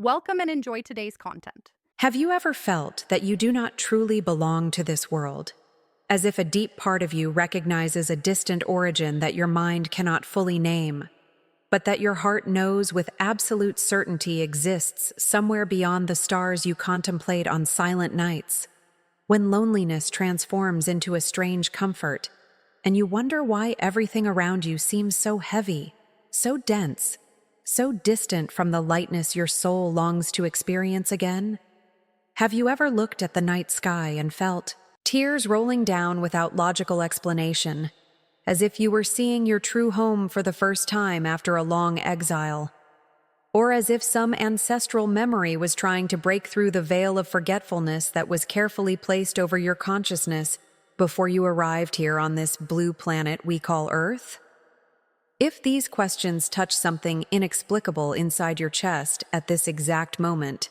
Welcome and enjoy today's content. Have you ever felt that you do not truly belong to this world? As if a deep part of you recognizes a distant origin that your mind cannot fully name, but that your heart knows with absolute certainty exists somewhere beyond the stars you contemplate on silent nights, when loneliness transforms into a strange comfort, and you wonder why everything around you seems so heavy, so dense, so distant from the lightness your soul longs to experience again? Have you ever looked at the night sky and felt tears rolling down without logical explanation, as if you were seeing your true home for the first time after a long exile? Or as if some ancestral memory was trying to break through the veil of forgetfulness that was carefully placed over your consciousness before you arrived here on this blue planet we call Earth? If these questions touch something inexplicable inside your chest at this exact moment,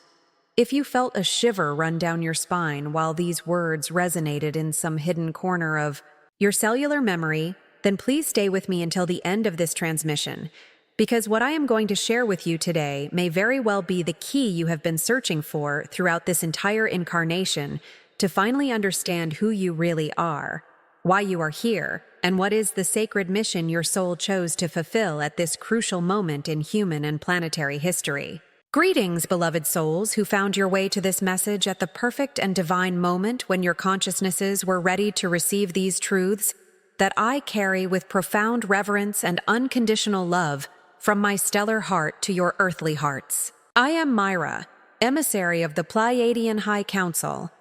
if you felt a shiver run down your spine while these words resonated in some hidden corner of your cellular memory, then please stay with me until the end of this transmission, because what I am going to share with you today may very well be the key you have been searching for throughout this entire incarnation to finally understand who you really are, why you are here, and what is the sacred mission your soul chose to fulfill at this crucial moment in human and planetary history. Greetings, beloved souls who found your way to this message at the perfect and divine moment when your consciousnesses were ready to receive these truths that I carry with profound reverence and unconditional love from my stellar heart to your earthly hearts. I am Myra, emissary of the Pleiadian High Council,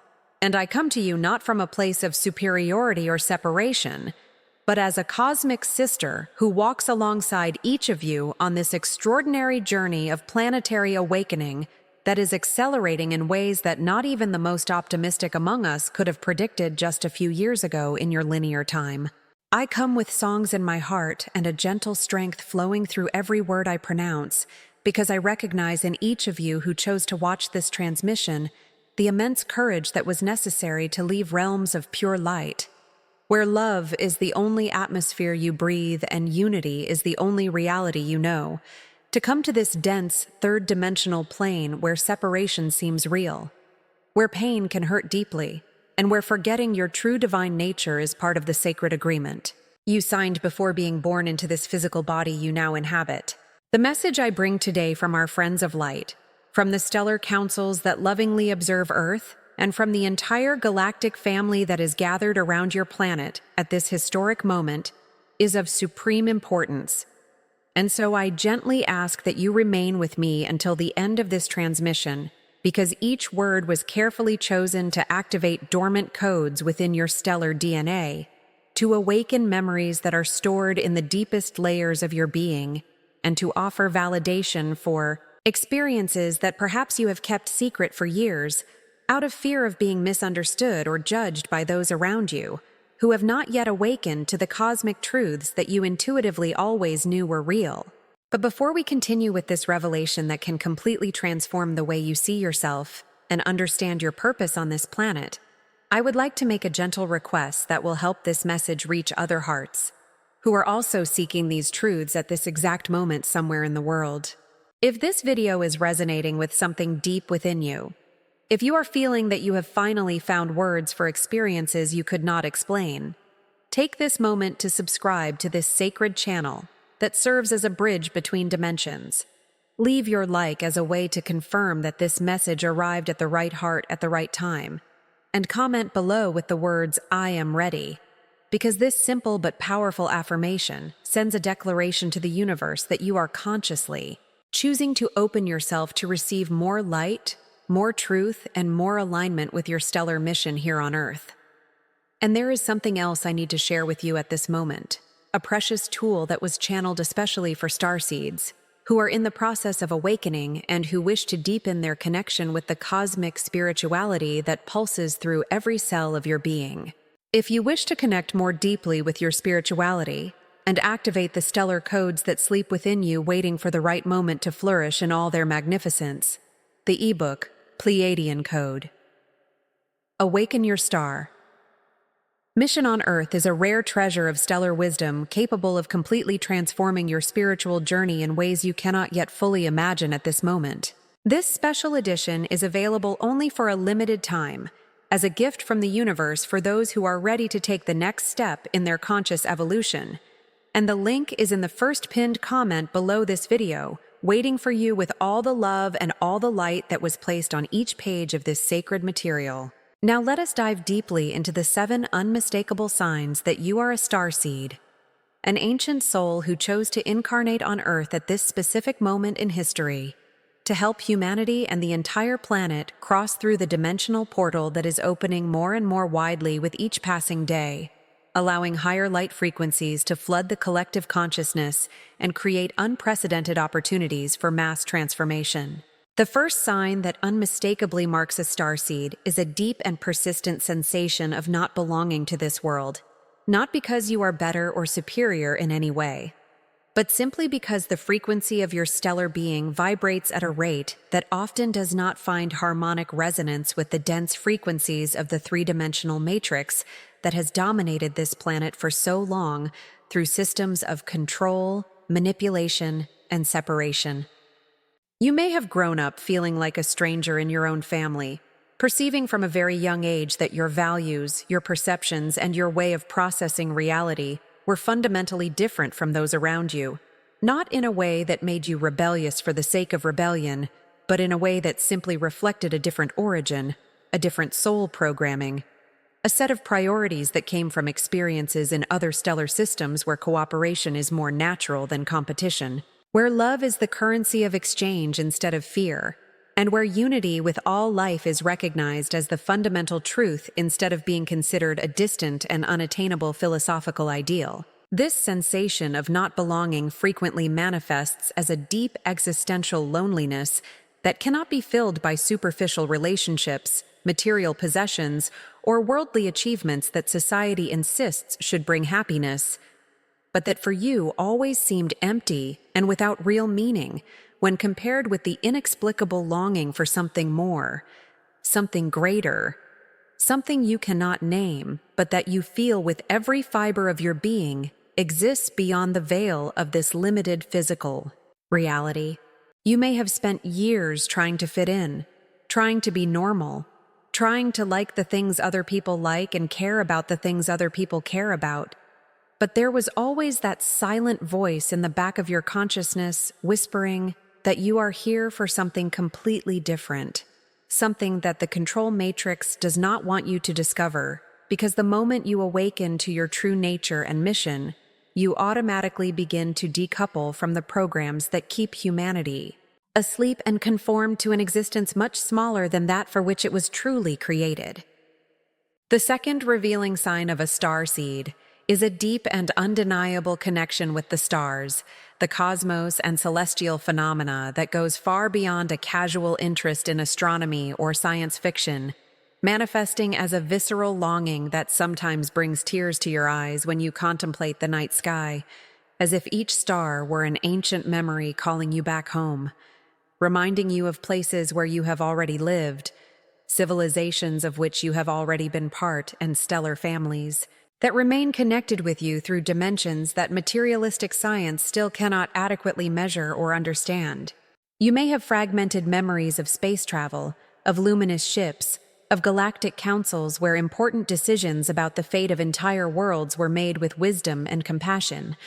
and I come to you not from a place of superiority or separation, but as a cosmic sister who walks alongside each of you on this extraordinary journey of planetary awakening that is accelerating in ways that not even the most optimistic among us could have predicted just a few years ago in your linear time. I come with songs in my heart and a gentle strength flowing through every word I pronounce, because I recognize in each of you who chose to watch this transmission the immense courage that was necessary to leave realms of pure light, where love is the only atmosphere you breathe and unity is the only reality you know, to come to this dense, third-dimensional plane where separation seems real, where pain can hurt deeply, and where forgetting your true divine nature is part of the sacred agreement you signed before being born into this physical body you now inhabit. The message I bring today from our friends of light, from the stellar councils that lovingly observe Earth, and from the entire galactic family that is gathered around your planet at this historic moment, is of supreme importance. And so I gently ask that you remain with me until the end of this transmission, because each word was carefully chosen to activate dormant codes within your stellar DNA, to awaken memories that are stored in the deepest layers of your being, and to offer validation for experiences that perhaps you have kept secret for years, out of fear of being misunderstood or judged by those around you, who have not yet awakened to the cosmic truths that you intuitively always knew were real. But before we continue with this revelation that can completely transform the way you see yourself and understand your purpose on this planet, I would like to make a gentle request that will help this message reach other hearts, who are also seeking these truths at this exact moment somewhere in the world. If this video is resonating with something deep within you, if you are feeling that you have finally found words for experiences you could not explain, take this moment to subscribe to this sacred channel that serves as a bridge between dimensions. Leave your like as a way to confirm that this message arrived at the right heart at the right time, and comment below with the words, "I am ready," because this simple but powerful affirmation sends a declaration to the universe that you are consciously choosing to open yourself to receive more light, more truth, and more alignment with your stellar mission here on Earth. And there is something else I need to share with you at this moment, a precious tool that was channeled especially for starseeds, who are in the process of awakening and who wish to deepen their connection with the cosmic spirituality that pulses through every cell of your being. If you wish to connect more deeply with your spirituality and activate the stellar codes that sleep within you waiting for the right moment to flourish in all their magnificence, the ebook, Pleiadian Code. Awaken Your Star. Mission on Earth is a rare treasure of stellar wisdom capable of completely transforming your spiritual journey in ways you cannot yet fully imagine at this moment. This special edition is available only for a limited time, as a gift from the universe for those who are ready to take the next step in their conscious evolution. And the link is in the first pinned comment below this video, waiting for you with all the love and all the light that was placed on each page of this sacred material. Now let us dive deeply into the 7 unmistakable signs that you are a starseed, an ancient soul who chose to incarnate on Earth at this specific moment in history, to help humanity and the entire planet cross through the dimensional portal that is opening more and more widely with each passing day, allowing higher light frequencies to flood the collective consciousness and create unprecedented opportunities for mass transformation. The first sign that unmistakably marks a starseed is a deep and persistent sensation of not belonging to this world, not because you are better or superior in any way, but simply because the frequency of your stellar being vibrates at a rate that often does not find harmonic resonance with the dense frequencies of the three-dimensional matrix that has dominated this planet for so long through systems of control, manipulation, and separation. You may have grown up feeling like a stranger in your own family, perceiving from a very young age that your values, your perceptions, and your way of processing reality were fundamentally different from those around you, not in a way that made you rebellious for the sake of rebellion, but in a way that simply reflected a different origin, a different soul programming, a set of priorities that came from experiences in other stellar systems where cooperation is more natural than competition, where love is the currency of exchange instead of fear, and where unity with all life is recognized as the fundamental truth instead of being considered a distant and unattainable philosophical ideal. This sensation of not belonging frequently manifests as a deep existential loneliness that cannot be filled by superficial relationships, material possessions, or worldly achievements that society insists should bring happiness, but that for you always seemed empty and without real meaning when compared with the inexplicable longing for something more, something greater, something you cannot name, but that you feel with every fiber of your being exists beyond the veil of this limited physical reality. You may have spent years trying to fit in, trying to be normal, trying to like the things other people like and care about the things other people care about. But there was always that silent voice in the back of your consciousness whispering that you are here for something completely different, something that the control matrix does not want you to discover, because the moment you awaken to your true nature and mission, you automatically begin to decouple from the programs that keep humanity asleep and conform to an existence much smaller than that for which it was truly created. The second revealing sign of a starseed is a deep and undeniable connection with the stars, the cosmos and celestial phenomena that goes far beyond a casual interest in astronomy or science fiction, manifesting as a visceral longing that sometimes brings tears to your eyes when you contemplate the night sky, as if each star were an ancient memory calling you back home, reminding you of places where you have already lived, civilizations of which you have already been part, and stellar families that remain connected with you through dimensions that materialistic science still cannot adequately measure or understand. You may have fragmented memories of space travel, of luminous ships, of galactic councils where important decisions about the fate of entire worlds were made with wisdom and compassion,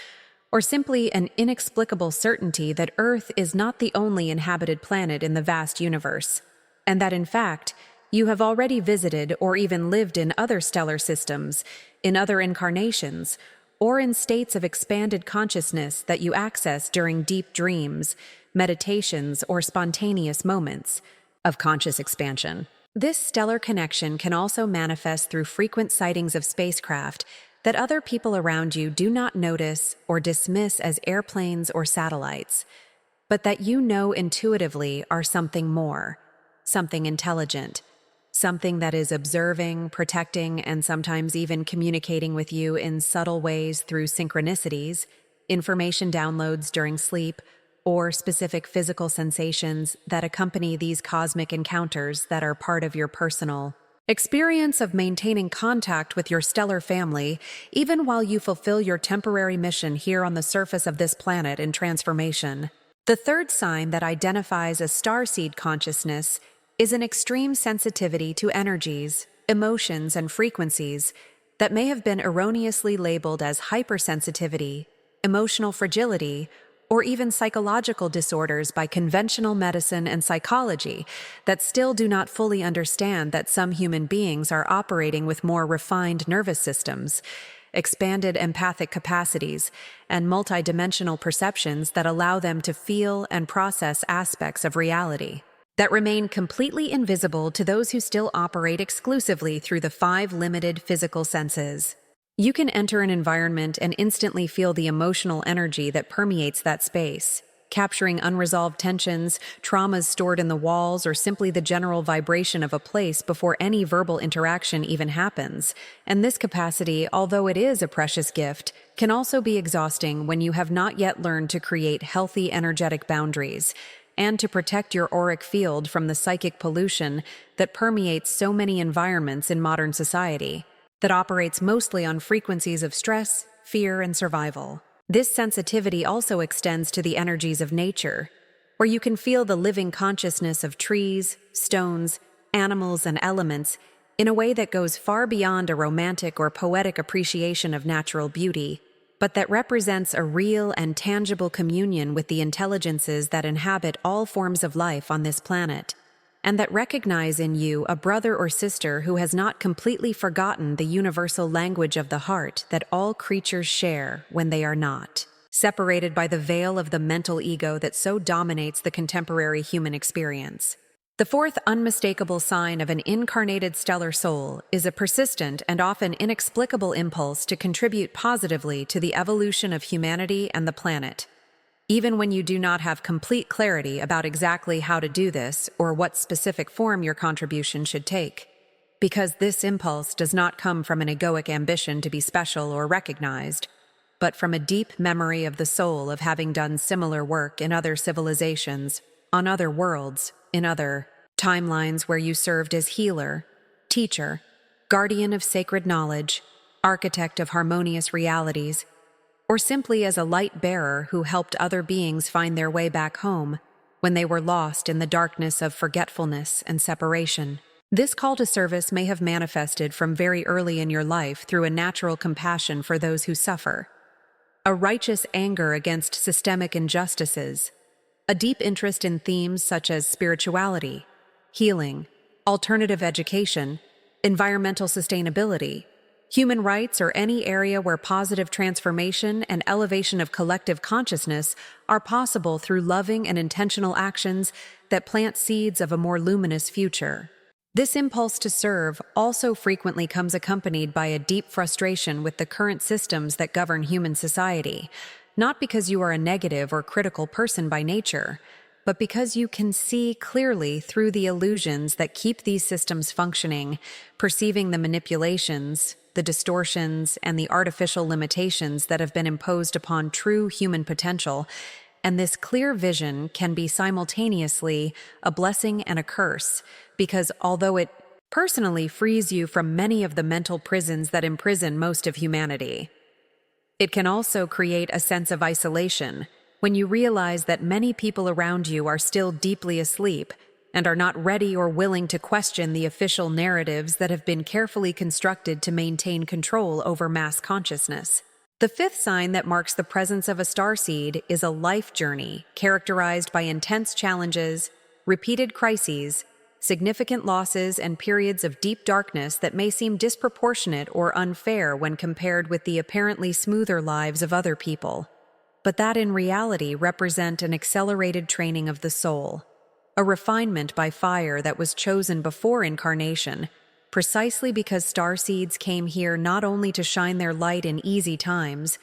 or simply an inexplicable certainty that Earth is not the only inhabited planet in the vast universe, and that in fact, you have already visited or even lived in other stellar systems, in other incarnations, or in states of expanded consciousness that you access during deep dreams, meditations, or spontaneous moments of conscious expansion. This stellar connection can also manifest through frequent sightings of spacecraft that other people around you do not notice or dismiss as airplanes or satellites, but that you know intuitively are something more, something intelligent, something that is observing, protecting, and sometimes even communicating with you in subtle ways through synchronicities, information downloads during sleep, or specific physical sensations that accompany these cosmic encounters that are part of your personal experience of maintaining contact with your stellar family, even while you fulfill your temporary mission here on the surface of this planet in transformation. The third sign that identifies a starseed consciousness is an extreme sensitivity to energies, emotions, and frequencies that may have been erroneously labeled as hypersensitivity, emotional fragility, or even psychological disorders by conventional medicine and psychology that still do not fully understand that some human beings are operating with more refined nervous systems, expanded empathic capacities, and multidimensional perceptions that allow them to feel and process aspects of reality that remain completely invisible to those who still operate exclusively through the five limited physical senses. You can enter an environment and instantly feel the emotional energy that permeates that space, capturing unresolved tensions, traumas stored in the walls, or simply the general vibration of a place before any verbal interaction even happens. And this capacity, although it is a precious gift, can also be exhausting when you have not yet learned to create healthy energetic boundaries and to protect your auric field from the psychic pollution that permeates so many environments in modern society, that operates mostly on frequencies of stress, fear, and survival. This sensitivity also extends to the energies of nature, where you can feel the living consciousness of trees, stones, animals, and elements in a way that goes far beyond a romantic or poetic appreciation of natural beauty, but that represents a real and tangible communion with the intelligences that inhabit all forms of life on this planet, and that recognize in you a brother or sister who has not completely forgotten the universal language of the heart that all creatures share when they are not separated by the veil of the mental ego that so dominates the contemporary human experience. The fourth unmistakable sign of an incarnated stellar soul is a persistent and often inexplicable impulse to contribute positively to the evolution of humanity and the planet, even when you do not have complete clarity about exactly how to do this or what specific form your contribution should take. Because this impulse does not come from an egoic ambition to be special or recognized, but from a deep memory of the soul of having done similar work in other civilizations, on other worlds, in other timelines where you served as healer, teacher, guardian of sacred knowledge, architect of harmonious realities, or simply as a light bearer who helped other beings find their way back home when they were lost in the darkness of forgetfulness and separation. This call to service may have manifested from very early in your life through a natural compassion for those who suffer, a righteous anger against systemic injustices, a deep interest in themes such as spirituality, healing, alternative education, environmental sustainability, human rights, or any area where positive transformation and elevation of collective consciousness are possible through loving and intentional actions that plant seeds of a more luminous future. This impulse to serve also frequently comes accompanied by a deep frustration with the current systems that govern human society, not because you are a negative or critical person by nature, but because you can see clearly through the illusions that keep these systems functioning, perceiving the manipulations, the distortions, and the artificial limitations that have been imposed upon true human potential, and this clear vision can be simultaneously a blessing and a curse, because although it personally frees you from many of the mental prisons that imprison most of humanity, it can also create a sense of isolation when you realize that many people around you are still deeply asleep and are not ready or willing to question the official narratives that have been carefully constructed to maintain control over mass consciousness. The fifth sign that marks the presence of a starseed is a life journey characterized by intense challenges, repeated crises, significant losses, and periods of deep darkness that may seem disproportionate or unfair when compared with the apparently smoother lives of other people, but that in reality represent an accelerated training of the soul, a refinement by fire that was chosen before incarnation, precisely because starseeds came here not only to shine their light in easy times,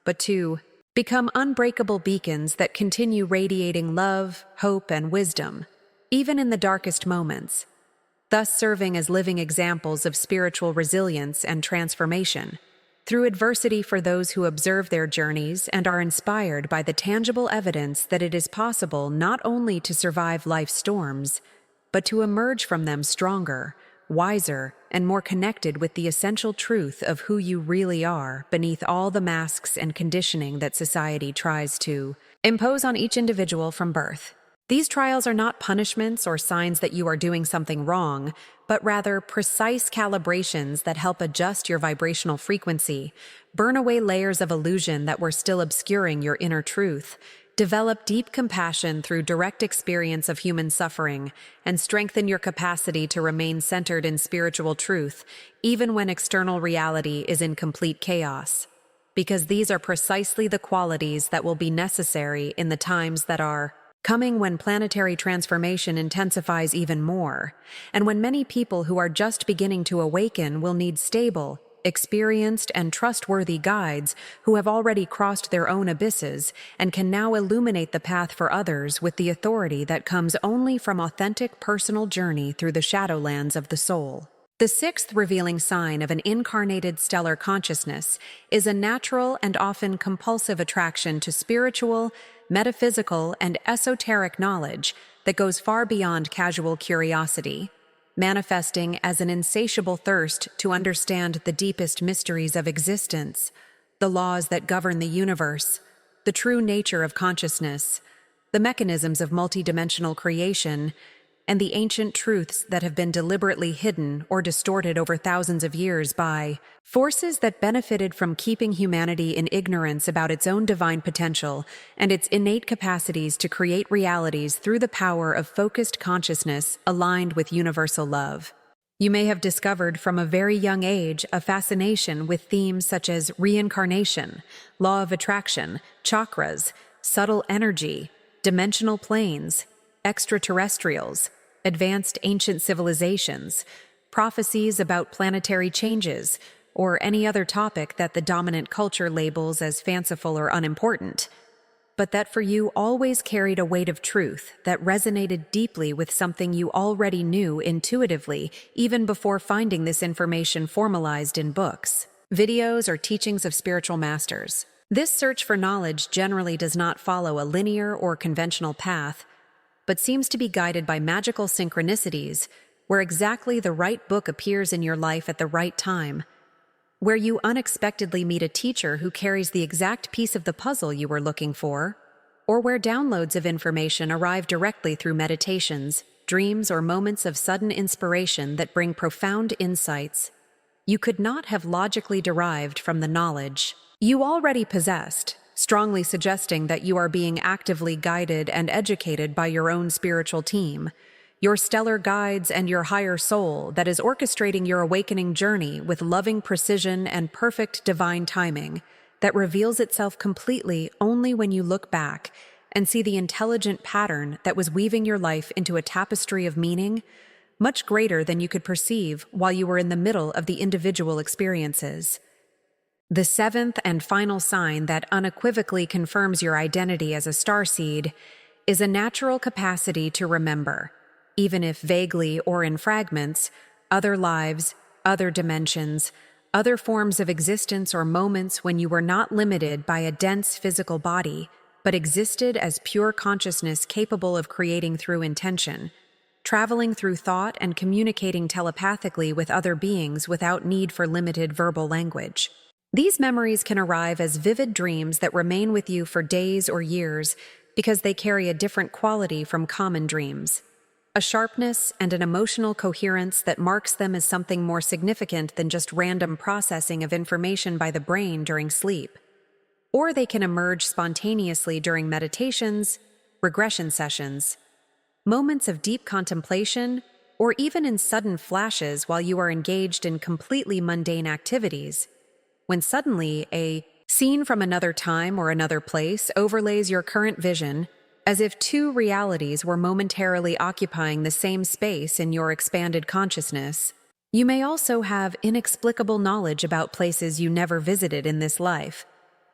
but to become unbreakable beacons that continue radiating love, hope, and wisdom, even in the darkest moments, thus serving as living examples of spiritual resilience and transformation, through adversity for those who observe their journeys and are inspired by the tangible evidence that it is possible not only to survive life's storms, but to emerge from them stronger, wiser, and more connected with the essential truth of who you really are beneath all the masks and conditioning that society tries to impose on each individual from birth. These trials are not punishments or signs that you are doing something wrong, but rather precise calibrations that help adjust your vibrational frequency, burn away layers of illusion that were still obscuring your inner truth, develop deep compassion through direct experience of human suffering, and strengthen your capacity to remain centered in spiritual truth, even when external reality is in complete chaos. Because these are precisely the qualities that will be necessary in the times that are coming, when planetary transformation intensifies even more, and when many people who are just beginning to awaken will need stable, experienced, and trustworthy guides who have already crossed their own abysses and can now illuminate the path for others with the authority that comes only from authentic personal journey through the shadowlands of the soul. The sixth revealing sign of an incarnated stellar consciousness is a natural and often compulsive attraction to spiritual, metaphysical, and esoteric knowledge that goes far beyond casual curiosity, manifesting as an insatiable thirst to understand the deepest mysteries of existence, the laws that govern the universe, the true nature of consciousness, the mechanisms of multidimensional creation, and the ancient truths that have been deliberately hidden or distorted over thousands of years by forces that benefited from keeping humanity in ignorance about its own divine potential and its innate capacities to create realities through the power of focused consciousness aligned with universal love. You may have discovered from a very young age a fascination with themes such as reincarnation, law of attraction, chakras, subtle energy, dimensional planes, extraterrestrials, advanced ancient civilizations, prophecies about planetary changes, or any other topic that the dominant culture labels as fanciful or unimportant, but that for you always carried a weight of truth that resonated deeply with something you already knew intuitively, even before finding this information formalized in books, videos, or teachings of spiritual masters. This search for knowledge generally does not follow a linear or conventional path, but seems to be guided by magical synchronicities, where exactly the right book appears in your life at the right time, where you unexpectedly meet a teacher who carries the exact piece of the puzzle you were looking for, or where downloads of information arrive directly through meditations, dreams, or moments of sudden inspiration that bring profound insights you could not have logically derived from the knowledge you already possessed, strongly suggesting that you are being actively guided and educated by your own spiritual team, your stellar guides, and your higher soul that is orchestrating your awakening journey with loving precision and perfect divine timing that reveals itself completely only when you look back and see the intelligent pattern that was weaving your life into a tapestry of meaning, much greater than you could perceive while you were in the middle of the individual experiences. The seventh and final sign that unequivocally confirms your identity as a starseed is a natural capacity to remember, even if vaguely or in fragments, other lives, other dimensions, other forms of existence, or moments when you were not limited by a dense physical body, but existed as pure consciousness capable of creating through intention, traveling through thought and communicating telepathically with other beings without need for limited verbal language. These memories can arrive as vivid dreams that remain with you for days or years because they carry a different quality from common dreams, a sharpness and an emotional coherence that marks them as something more significant than just random processing of information by the brain during sleep. Or they can emerge spontaneously during meditations, regression sessions, moments of deep contemplation, or even in sudden flashes while you are engaged in completely mundane activities, when suddenly a scene from another time or another place overlays your current vision, as if two realities were momentarily occupying the same space in your expanded consciousness. You may also have inexplicable knowledge about places you never visited in this life,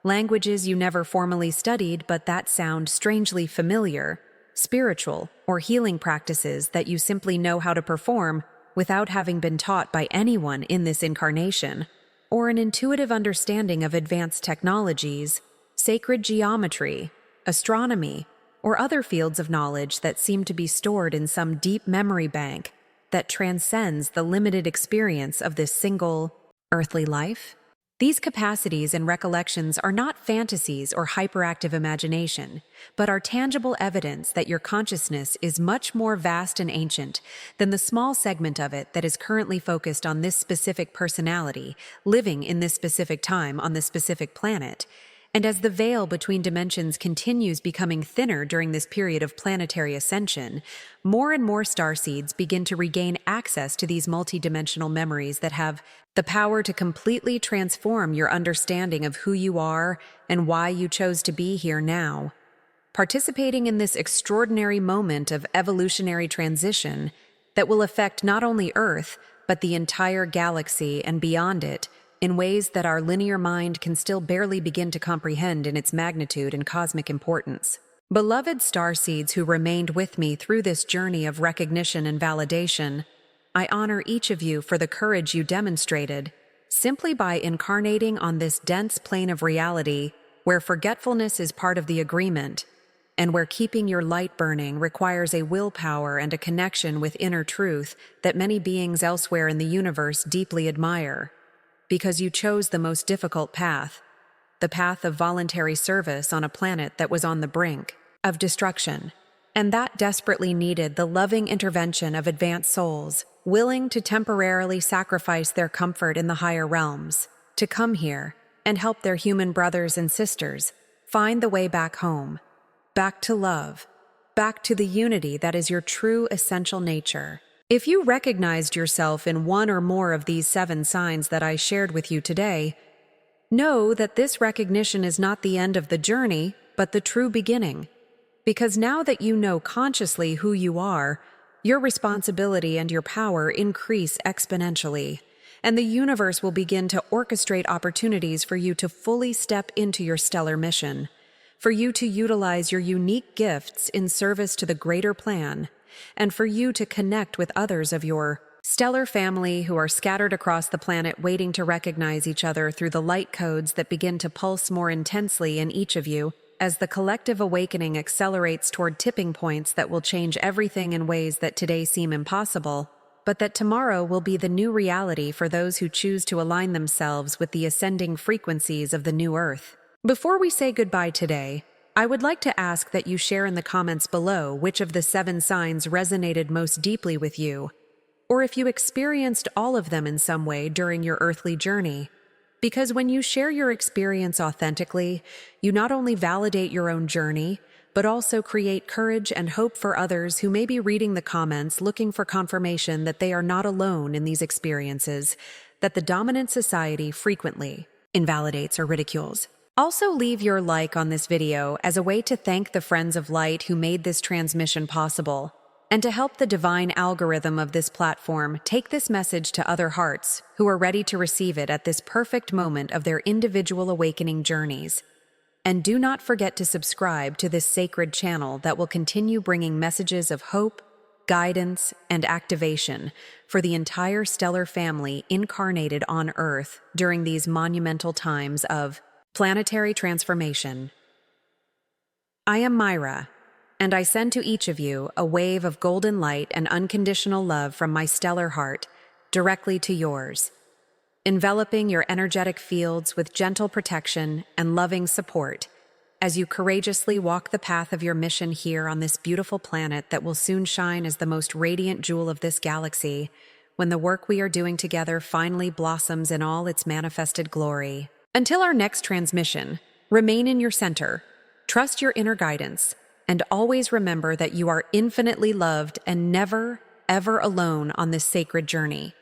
languages you never formally studied but that sound strangely familiar, spiritual or healing practices that you simply know how to perform without having been taught by anyone in this incarnation, or an intuitive understanding of advanced technologies, sacred geometry, astronomy, or other fields of knowledge that seem to be stored in some deep memory bank that transcends the limited experience of this single earthly life. These capacities and recollections are not fantasies or hyperactive imagination, but are tangible evidence that your consciousness is much more vast and ancient than the small segment of it that is currently focused on this specific personality, living in this specific time on this specific planet. And as the veil between dimensions continues becoming thinner during this period of planetary ascension, more and more starseeds begin to regain access to these multidimensional memories that have the power to completely transform your understanding of who you are and why you chose to be here now. Participating in this extraordinary moment of evolutionary transition that will affect not only Earth, but the entire galaxy and beyond it, in ways that our linear mind can still barely begin to comprehend in its magnitude and cosmic importance. Beloved starseeds who remained with me through this journey of recognition and validation, I honor each of you for the courage you demonstrated, simply by incarnating on this dense plane of reality where forgetfulness is part of the agreement, and where keeping your light burning requires a willpower and a connection with inner truth that many beings elsewhere in the universe deeply admire. Because you chose the most difficult path, the path of voluntary service on a planet that was on the brink of destruction, and that desperately needed the loving intervention of advanced souls, willing to temporarily sacrifice their comfort in the higher realms, to come here and help their human brothers and sisters find the way back home, back to love, back to the unity that is your true essential nature. If you recognized yourself in one or more of these 7 signs that I shared with you today, know that this recognition is not the end of the journey, but the true beginning. Because now that you know consciously who you are, your responsibility and your power increase exponentially, and the universe will begin to orchestrate opportunities for you to fully step into your stellar mission, for you to utilize your unique gifts in service to the greater plan, and for you to connect with others of your stellar family who are scattered across the planet waiting to recognize each other through the light codes that begin to pulse more intensely in each of you as the collective awakening accelerates toward tipping points that will change everything in ways that today seem impossible, but that tomorrow will be the new reality for those who choose to align themselves with the ascending frequencies of the new Earth. Before we say goodbye today, I would like to ask that you share in the comments below which of the 7 signs resonated most deeply with you, or if you experienced all of them in some way during your earthly journey. Because when you share your experience authentically, you not only validate your own journey, but also create courage and hope for others who may be reading the comments looking for confirmation that they are not alone in these experiences that the dominant society frequently invalidates or ridicules. Also, leave your like on this video as a way to thank the friends of light who made this transmission possible, and to help the divine algorithm of this platform take this message to other hearts who are ready to receive it at this perfect moment of their individual awakening journeys. And do not forget to subscribe to this sacred channel that will continue bringing messages of hope, guidance, and activation for the entire stellar family incarnated on Earth during these monumental times of planetary transformation. I am Myra, and I send to each of you a wave of golden light and unconditional love from my stellar heart directly to yours, enveloping your energetic fields with gentle protection and loving support as you courageously walk the path of your mission here on this beautiful planet that will soon shine as the most radiant jewel of this galaxy when the work we are doing together finally blossoms in all its manifested glory. Until our next transmission, remain in your center, trust your inner guidance, and always remember that you are infinitely loved and never, ever alone on this sacred journey.